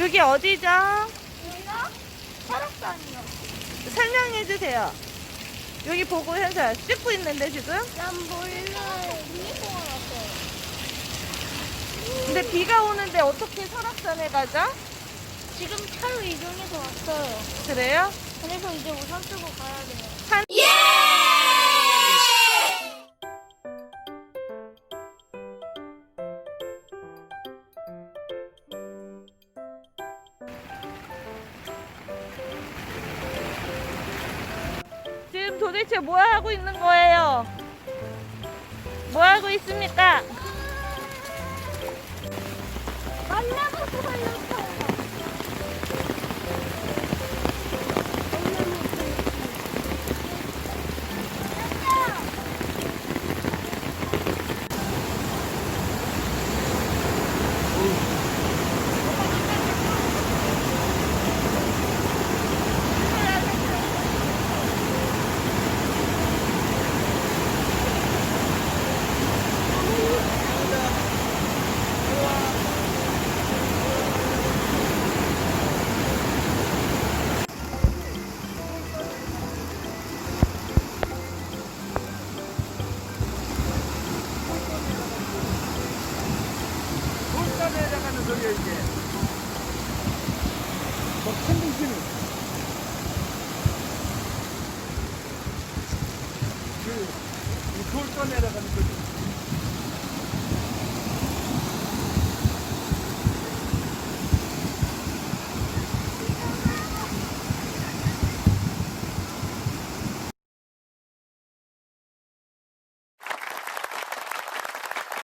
여기 어디죠? 여기가 설악산이요. 설명해 주세요. 여기 보고 현서 찍고 있는데 지금? 난 몰래 미니공원 왔어요. 근데 비가 오는데 어떻게 설악산에 가죠? 지금 차로 이동해서 왔어요. 그래요? 그래서 이제 우산 쓰고 가야 돼요. 산... 지금 도대체 뭐 하고 있는 거예요? 뭐 하고 있습니까? 만나봐서 살렸어요. 내려가는 소리야 이게. 뭐 캠핑